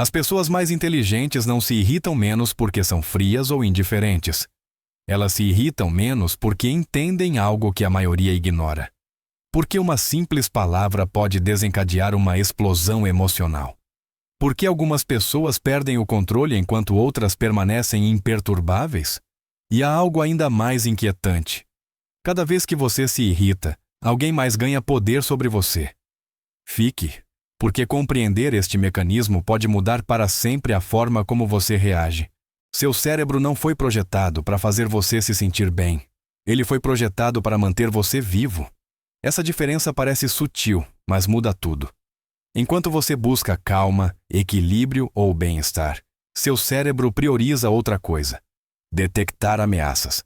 As pessoas mais inteligentes não se irritam menos porque são frias ou indiferentes. Elas se irritam menos porque entendem algo que a maioria ignora. Porque uma simples palavra pode desencadear uma explosão emocional. Porque algumas pessoas perdem o controle enquanto outras permanecem imperturbáveis? E há algo ainda mais inquietante. Cada vez que você se irrita, alguém mais ganha poder sobre você. Fique, porque compreender este mecanismo pode mudar para sempre a forma como você reage. Seu cérebro não foi projetado para fazer você se sentir bem. Ele foi projetado para manter você vivo. Essa diferença parece sutil, mas muda tudo. Enquanto você busca calma, equilíbrio ou bem-estar, seu cérebro prioriza outra coisa: detectar ameaças.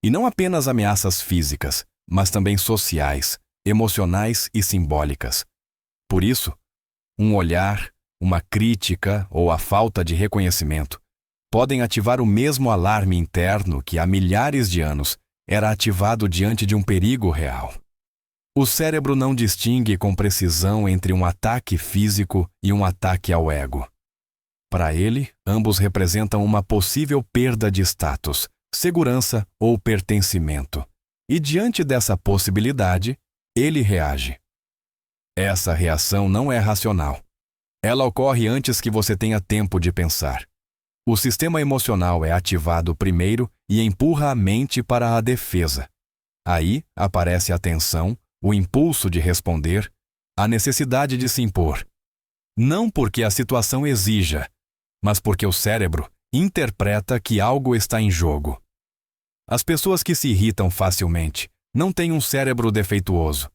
E não apenas ameaças físicas, mas também sociais, emocionais e simbólicas. Por isso, um olhar, uma crítica ou a falta de reconhecimento podem ativar o mesmo alarme interno que há milhares de anos era ativado diante de um perigo real. O cérebro não distingue com precisão entre um ataque físico e um ataque ao ego. Para ele, ambos representam uma possível perda de status, segurança ou pertencimento. E diante dessa possibilidade, ele reage. Essa reação não é racional. Ela ocorre antes que você tenha tempo de pensar. O sistema emocional é ativado primeiro e empurra a mente para a defesa. Aí aparece a tensão, o impulso de responder, a necessidade de se impor. Não porque a situação exija, mas porque o cérebro interpreta que algo está em jogo. As pessoas que se irritam facilmente não têm um cérebro defeituoso.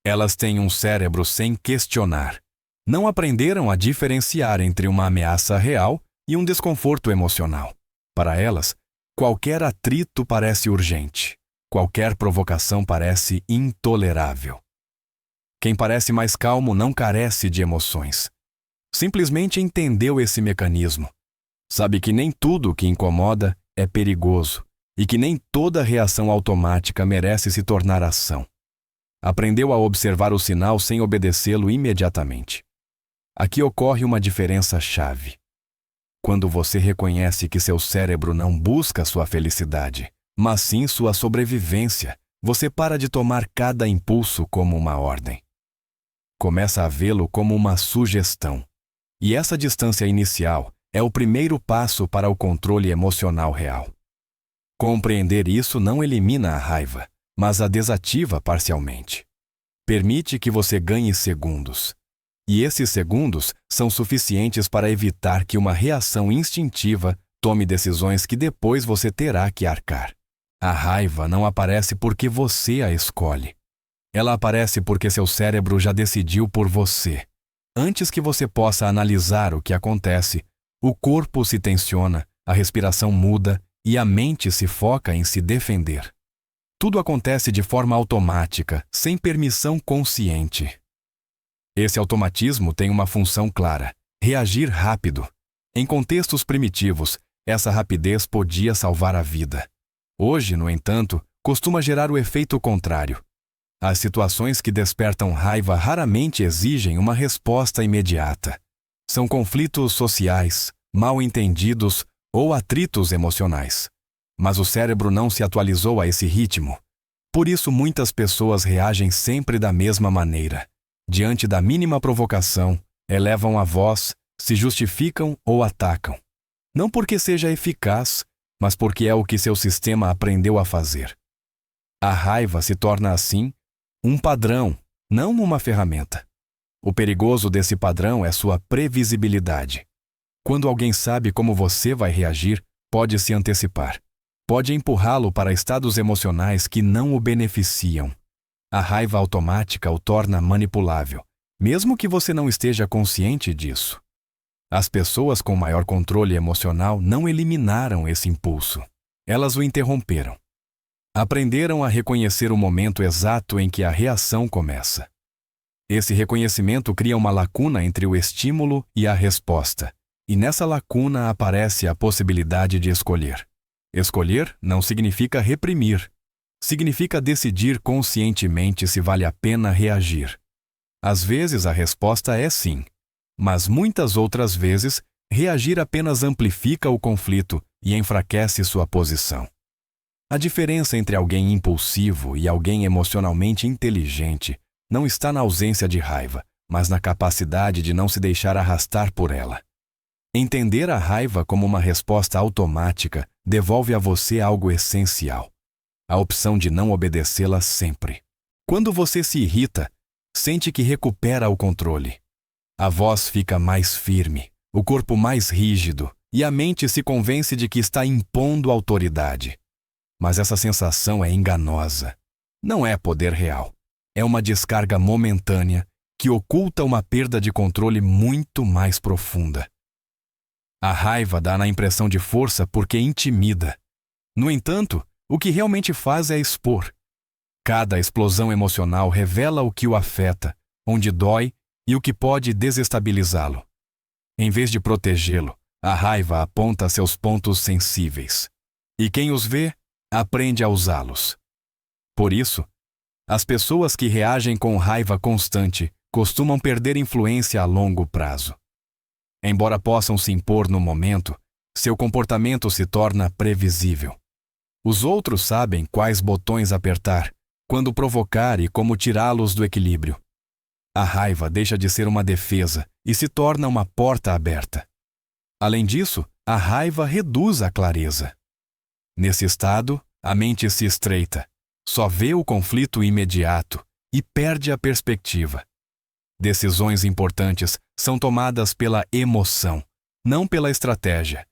Elas têm um cérebro sem questionar. Não aprenderam a diferenciar entre uma ameaça real e um desconforto emocional. Para elas, qualquer atrito parece urgente. Qualquer provocação parece intolerável. Quem parece mais calmo não carece de emoções. Simplesmente entendeu esse mecanismo. Sabe que nem tudo que incomoda é perigoso e que nem toda reação automática merece se tornar ação. Aprendeu a observar o sinal sem obedecê-lo imediatamente. Aqui ocorre uma diferença chave. Quando você reconhece que seu cérebro não busca sua felicidade, mas sim sua sobrevivência, você para de tomar cada impulso como uma ordem. Começa a vê-lo como uma sugestão. E essa distância inicial é o primeiro passo para o controle emocional real. Compreender isso não elimina a raiva, mas a desativa parcialmente. Permite que você ganhe segundos. E esses segundos são suficientes para evitar que uma reação instintiva tome decisões que depois você terá que arcar. A raiva não aparece porque você a escolhe. Ela aparece porque seu cérebro já decidiu por você. Antes que você possa analisar o que acontece, o corpo se tensiona, a respiração muda e a mente se foca em se defender. Tudo acontece de forma automática, sem permissão consciente. Esse automatismo tem uma função clara: reagir rápido. Em contextos primitivos, essa rapidez podia salvar a vida. Hoje, no entanto, costuma gerar o efeito contrário. As situações que despertam raiva raramente exigem uma resposta imediata. São conflitos sociais, mal-entendidos ou atritos emocionais. Mas o cérebro não se atualizou a esse ritmo. Por isso, muitas pessoas reagem sempre da mesma maneira. Diante da mínima provocação, elevam a voz, se justificam ou atacam. Não porque seja eficaz, mas porque é o que seu sistema aprendeu a fazer. A raiva se torna, assim, um padrão, não uma ferramenta. O perigoso desse padrão é sua previsibilidade. Quando alguém sabe como você vai reagir, pode se antecipar. Pode empurrá-lo para estados emocionais que não o beneficiam. A raiva automática o torna manipulável, mesmo que você não esteja consciente disso. As pessoas com maior controle emocional não eliminaram esse impulso. Elas o interromperam. Aprenderam a reconhecer o momento exato em que a reação começa. Esse reconhecimento cria uma lacuna entre o estímulo e a resposta, e nessa lacuna aparece a possibilidade de escolher. Escolher não significa reprimir. Significa decidir conscientemente se vale a pena reagir. Às vezes a resposta é sim, mas muitas outras vezes Reagir apenas amplifica o conflito e enfraquece sua posição. A diferença entre alguém impulsivo e alguém emocionalmente inteligente não está na ausência de raiva, mas na capacidade de não se deixar arrastar por ela. Entender a raiva como uma resposta automática devolve a você algo essencial: a opção de não obedecê-la sempre. Quando você se irrita, sente que recupera o controle. A voz fica mais firme, o corpo mais rígido e a mente se convence de que está impondo autoridade. Mas essa sensação é enganosa. Não é poder real. É uma descarga momentânea que oculta uma perda de controle muito mais profunda. A raiva dá na impressão de força porque intimida. No entanto, o que realmente faz é expor. Cada explosão emocional revela o que o afeta, onde dói e o que pode desestabilizá-lo. Em vez de protegê-lo, a raiva aponta seus pontos sensíveis. E quem os vê, aprende a usá-los. Por isso, as pessoas que reagem com raiva constante costumam perder influência a longo prazo. Embora possam se impor no momento, seu comportamento se torna previsível. Os outros sabem quais botões apertar, quando provocar e como tirá-los do equilíbrio. A raiva deixa de ser uma defesa e se torna uma porta aberta. Além disso, a raiva reduz a clareza. Nesse estado, a mente se estreita, só vê o conflito imediato e perde a perspectiva. Decisões importantes são tomadas pela emoção, não pela estratégia,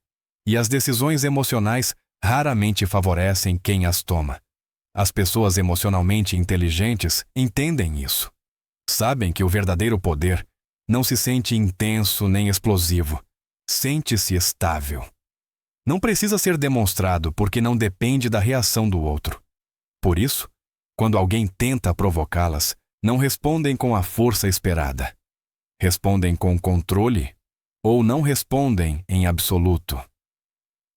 e as decisões emocionais raramente favorecem quem as toma. As pessoas emocionalmente inteligentes entendem isso. Sabem que o verdadeiro poder não se sente intenso nem explosivo, sente-se estável. Não precisa ser demonstrado porque não depende da reação do outro. Por isso, quando alguém tenta provocá-las, não respondem com a força esperada. Respondem com controle ou não respondem em absoluto.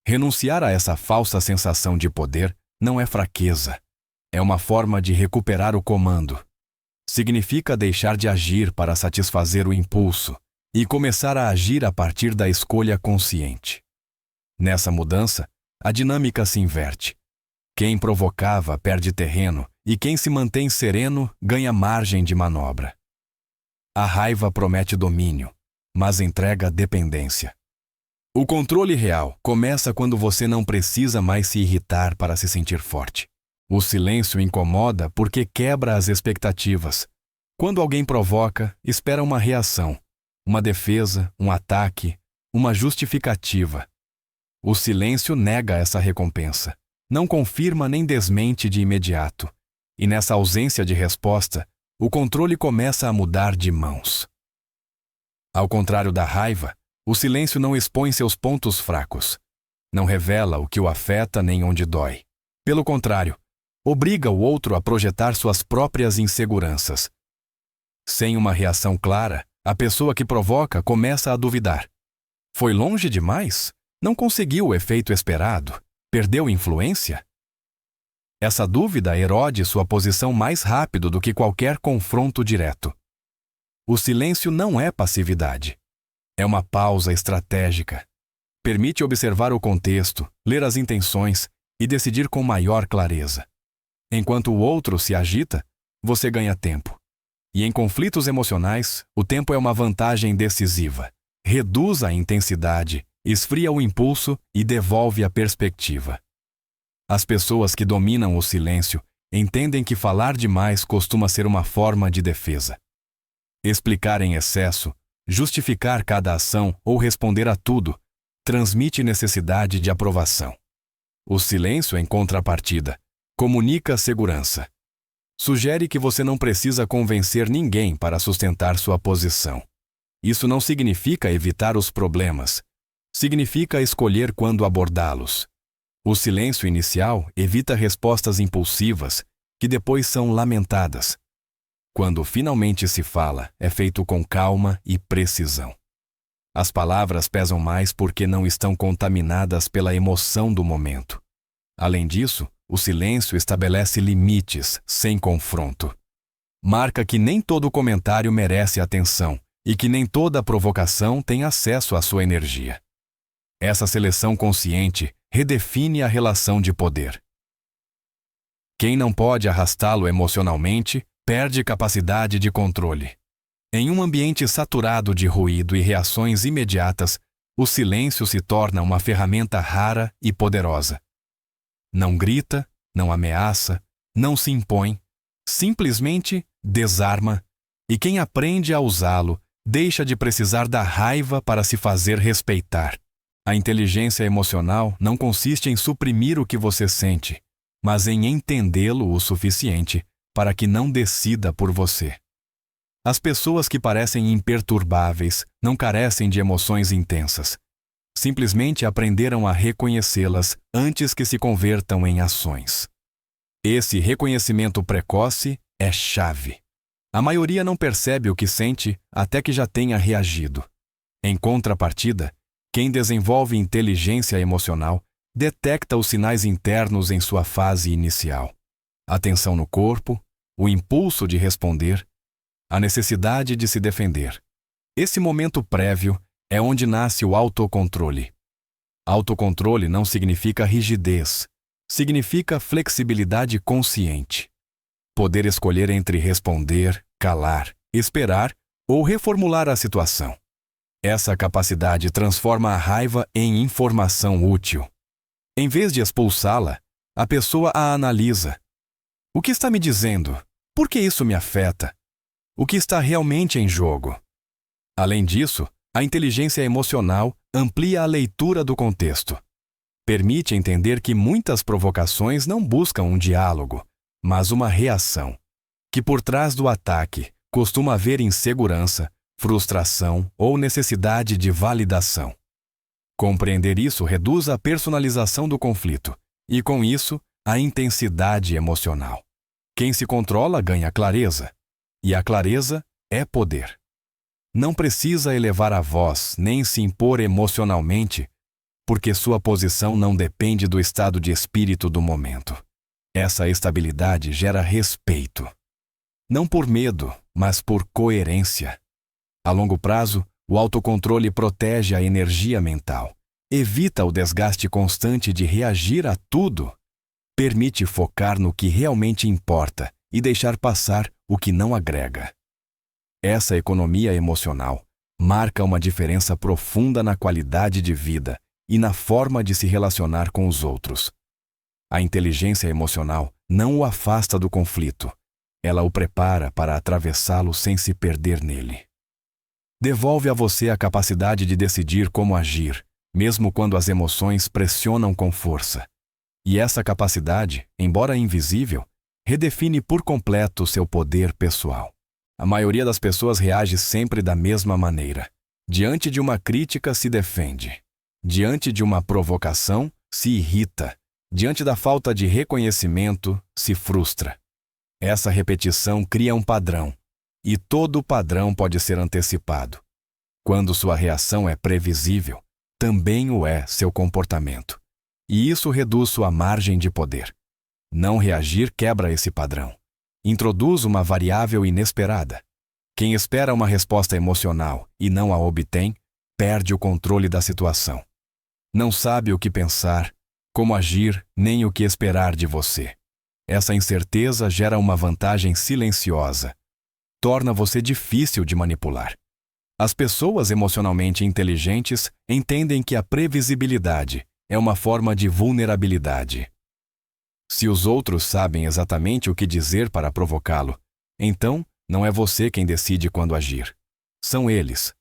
Renunciar a essa falsa sensação de poder não é fraqueza. É uma forma de recuperar o comando. Significa deixar de agir para satisfazer o impulso e começar a agir a partir da escolha consciente. Nessa mudança, a dinâmica se inverte. Quem provocava perde terreno e quem se mantém sereno ganha margem de manobra. A raiva promete domínio, mas entrega dependência. O controle real começa quando você não precisa mais se irritar para se sentir forte. O silêncio incomoda porque quebra as expectativas. Quando alguém provoca, espera uma reação, uma defesa, um ataque, uma justificativa. O silêncio nega essa recompensa, não confirma nem desmente de imediato. E nessa ausência de resposta, o controle começa a mudar de mãos. Ao contrário da raiva, o silêncio não expõe seus pontos fracos. Não revela o que o afeta nem onde dói. Pelo contrário, obriga o outro a projetar suas próprias inseguranças. Sem uma reação clara, a pessoa que provoca começa a duvidar. Foi longe demais? Não conseguiu o efeito esperado? Perdeu influência? Essa dúvida erode sua posição mais rápido do que qualquer confronto direto. O silêncio não é passividade. É uma pausa estratégica. Permite observar o contexto, ler as intenções e decidir com maior clareza. Enquanto o outro se agita, você ganha tempo. E em conflitos emocionais, o tempo é uma vantagem decisiva. Reduz a intensidade, esfria o impulso e devolve a perspectiva. As pessoas que dominam o silêncio entendem que falar demais costuma ser uma forma de defesa. Explicar em excesso, justificar cada ação ou responder a tudo transmite necessidade de aprovação. O silêncio, em contrapartida, comunica segurança. Sugere que você não precisa convencer ninguém para sustentar sua posição. Isso não significa evitar os problemas. Significa escolher quando abordá-los. O silêncio inicial evita respostas impulsivas, que depois são lamentadas. Quando finalmente se fala, é feito com calma e precisão. As palavras pesam mais porque não estão contaminadas pela emoção do momento. Além disso, o silêncio estabelece limites sem confronto. Marca que nem todo comentário merece atenção e que nem toda provocação tem acesso à sua energia. Essa seleção consciente redefine a relação de poder. Quem não pode arrastá-lo emocionalmente perde capacidade de controle. Em um ambiente saturado de ruído e reações imediatas, o silêncio se torna uma ferramenta rara e poderosa. Não grita, não ameaça, não se impõe, simplesmente desarma, e quem aprende a usá-lo deixa de precisar da raiva para se fazer respeitar. A inteligência emocional não consiste em suprimir o que você sente, mas em entendê-lo o suficiente para que não decida por você. As pessoas que parecem imperturbáveis não carecem de emoções intensas. Simplesmente aprenderam a reconhecê-las antes que se convertam em ações. Esse reconhecimento precoce é chave. A maioria não percebe o que sente até que já tenha reagido. Em contrapartida, quem desenvolve inteligência emocional detecta os sinais internos em sua fase inicial. A tensão no corpo, o impulso de responder, a necessidade de se defender. Esse momento prévio é onde nasce o autocontrole. Autocontrole não significa rigidez, significa flexibilidade consciente. Poder escolher entre responder, calar, esperar ou reformular a situação. Essa capacidade transforma a raiva em informação útil. Em vez de expulsá-la, a pessoa a analisa. O que está me dizendo? Por que isso me afeta? O que está realmente em jogo? Além disso, a inteligência emocional amplia a leitura do contexto. Permite entender que muitas provocações não buscam um diálogo, mas uma reação. Que por trás do ataque costuma haver insegurança, frustração ou necessidade de validação. Compreender isso reduz a personalização do conflito e, com isso, a intensidade emocional. Quem se controla ganha clareza, e a clareza é poder. Não precisa elevar a voz nem se impor emocionalmente, porque sua posição não depende do estado de espírito do momento. Essa estabilidade gera respeito. Não por medo, mas por coerência. A longo prazo, o autocontrole protege a energia mental, evita o desgaste constante de reagir a tudo, permite focar no que realmente importa e deixar passar o que não agrega. Essa economia emocional marca uma diferença profunda na qualidade de vida e na forma de se relacionar com os outros. A inteligência emocional não o afasta do conflito, ela o prepara para atravessá-lo sem se perder nele. Devolve a você a capacidade de decidir como agir, mesmo quando as emoções pressionam com força. E essa capacidade, embora invisível, redefine por completo seu poder pessoal. A maioria das pessoas reage sempre da mesma maneira. Diante de uma crítica, se defende. Diante de uma provocação, se irrita. Diante da falta de reconhecimento, se frustra. Essa repetição cria um padrão, e todo padrão pode ser antecipado. Quando sua reação é previsível, também o é seu comportamento. E isso reduz sua margem de poder. Não reagir quebra esse padrão. Introduz uma variável inesperada. Quem espera uma resposta emocional e não a obtém, perde o controle da situação. Não sabe o que pensar, como agir, nem o que esperar de você. Essa incerteza gera uma vantagem silenciosa. Torna você difícil de manipular. As pessoas emocionalmente inteligentes entendem que a previsibilidade é uma forma de vulnerabilidade. Se os outros sabem exatamente o que dizer para provocá-lo, então não é você quem decide quando agir. São eles.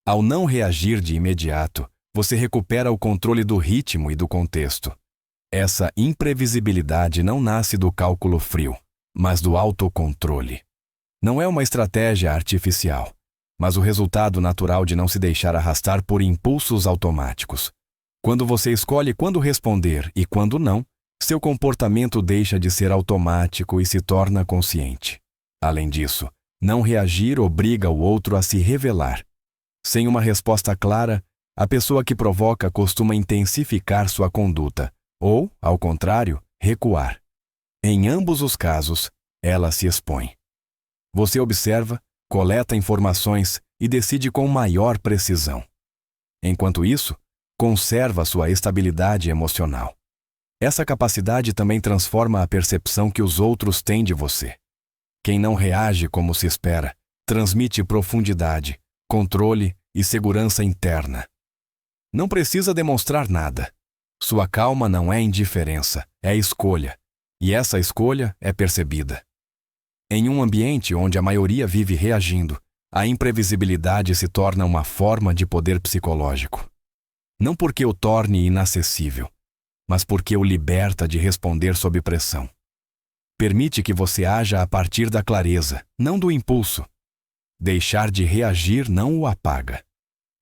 Ao não reagir de imediato, você recupera o controle do ritmo e do contexto. Essa imprevisibilidade não nasce do cálculo frio, mas do autocontrole. Não é uma estratégia artificial, mas o resultado natural de não se deixar arrastar por impulsos automáticos. Quando você escolhe quando responder e quando não, seu comportamento deixa de ser automático e se torna consciente. Além disso, não reagir obriga o outro a se revelar. Sem uma resposta clara, a pessoa que provoca costuma intensificar sua conduta, ou, ao contrário, recuar. Em ambos os casos, ela se expõe. Você observa, coleta informações e decide com maior precisão. Enquanto isso, conserva sua estabilidade emocional. Essa capacidade também transforma a percepção que os outros têm de você. Quem não reage como se espera, transmite profundidade, controle e segurança interna. Não precisa demonstrar nada. Sua calma não é indiferença, é escolha. E essa escolha é percebida. Em um ambiente onde a maioria vive reagindo, a imprevisibilidade se torna uma forma de poder psicológico. Não porque o torne inacessível, mas porque o liberta de responder sob pressão. Permite que você haja a partir da clareza, não do impulso. Deixar de reagir não o apaga.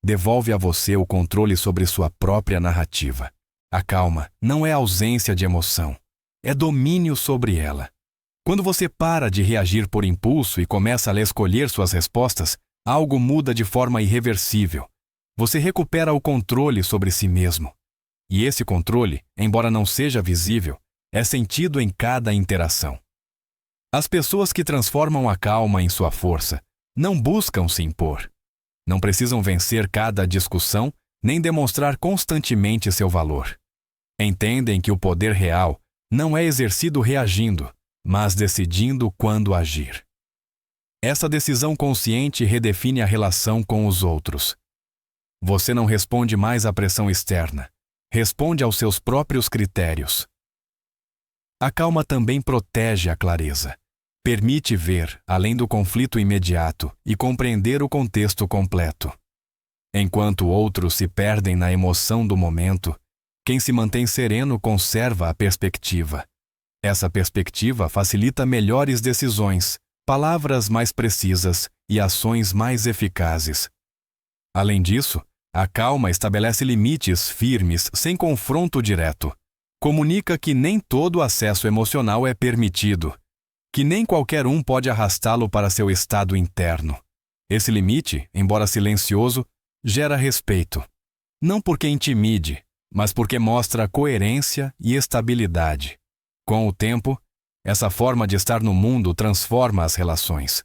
Devolve a você o controle sobre sua própria narrativa. A calma não é ausência de emoção, é domínio sobre ela. Quando você para de reagir por impulso e começa a escolher suas respostas, algo muda de forma irreversível. Você recupera o controle sobre si mesmo. E esse controle, embora não seja visível, é sentido em cada interação. As pessoas que transformam a calma em sua força não buscam se impor. Não precisam vencer cada discussão, nem demonstrar constantemente seu valor. Entendem que o poder real não é exercido reagindo, mas decidindo quando agir. Essa decisão consciente redefine a relação com os outros. Você não responde mais à pressão externa, responde aos seus próprios critérios. A calma também protege a clareza. Permite ver além do conflito imediato e compreender o contexto completo. Enquanto outros se perdem na emoção do momento, quem se mantém sereno conserva a perspectiva. Essa perspectiva facilita melhores decisões, palavras mais precisas e ações mais eficazes. Além disso, a calma estabelece limites firmes sem confronto direto. Comunica que nem todo acesso emocional é permitido, que nem qualquer um pode arrastá-lo para seu estado interno. Esse limite, embora silencioso, gera respeito. Não porque intimide, mas porque mostra coerência e estabilidade. Com o tempo, essa forma de estar no mundo transforma as relações.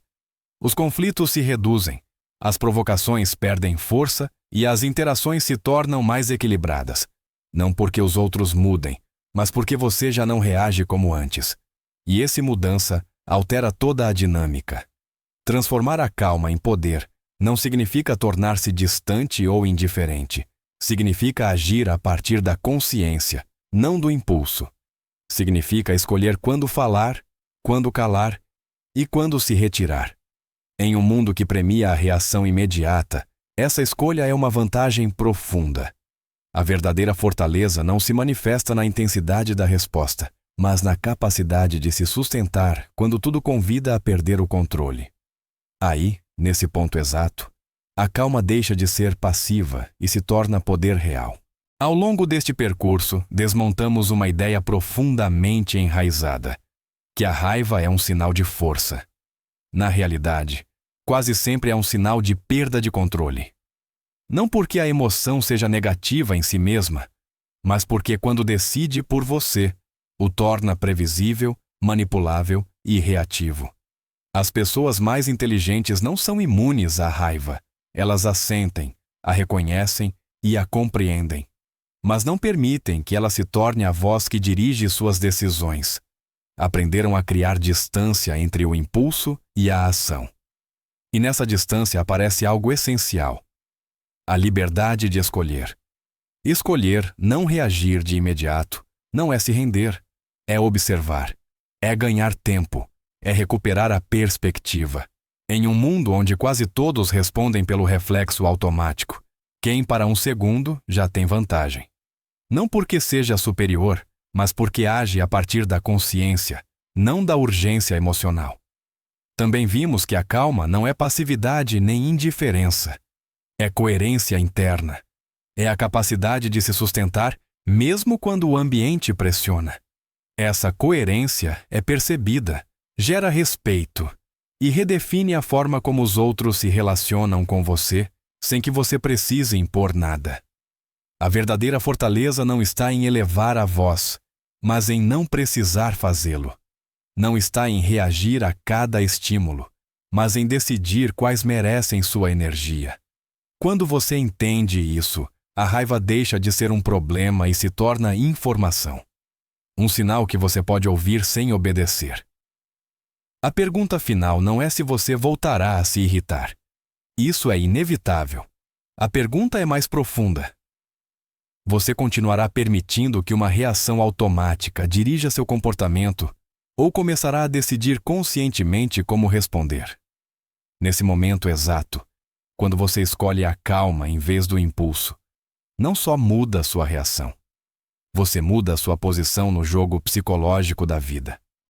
Os conflitos se reduzem, as provocações perdem força e as interações se tornam mais equilibradas. Não porque os outros mudem, mas porque você já não reage como antes. E essa mudança altera toda a dinâmica. Transformar a calma em poder não significa tornar-se distante ou indiferente. Significa agir a partir da consciência, não do impulso. Significa escolher quando falar, quando calar e quando se retirar. Em um mundo que premia a reação imediata, essa escolha é uma vantagem profunda. A verdadeira fortaleza não se manifesta na intensidade da resposta, mas na capacidade de se sustentar quando tudo convida a perder o controle. Aí, nesse ponto exato, a calma deixa de ser passiva e se torna poder real. Ao longo deste percurso, desmontamos uma ideia profundamente enraizada, que a raiva é um sinal de força. Na realidade, quase sempre é um sinal de perda de controle. Não porque a emoção seja negativa em si mesma, mas porque quando decide por você, o torna previsível, manipulável e reativo. As pessoas mais inteligentes não são imunes à raiva. Elas a sentem, a reconhecem e a compreendem. Mas não permitem que ela se torne a voz que dirige suas decisões. Aprenderam a criar distância entre o impulso e a ação. E nessa distância aparece algo essencial: a liberdade de escolher. Escolher não reagir de imediato não é se render, é observar, é ganhar tempo, é recuperar a perspectiva. Em um mundo onde quase todos respondem pelo reflexo automático, quem para um segundo já tem vantagem. Não porque seja superior, mas porque age a partir da consciência, não da urgência emocional. Também vimos que a calma não é passividade nem indiferença. É coerência interna. É a capacidade de se sustentar mesmo quando o ambiente pressiona. Essa coerência é percebida, gera respeito e redefine a forma como os outros se relacionam com você sem que você precise impor nada. A verdadeira fortaleza não está em elevar a voz, mas em não precisar fazê-lo. Não está em reagir a cada estímulo, mas em decidir quais merecem sua energia. Quando você entende isso, a raiva deixa de ser um problema e se torna informação. Um sinal que você pode ouvir sem obedecer. A pergunta final não é se você voltará a se irritar. Isso é inevitável. A pergunta é mais profunda. Você continuará permitindo que uma reação automática dirija seu comportamento ou começará a decidir conscientemente como responder? Nesse momento exato, quando você escolhe a calma em vez do impulso, não só muda sua reação, você muda sua posição no jogo psicológico da vida.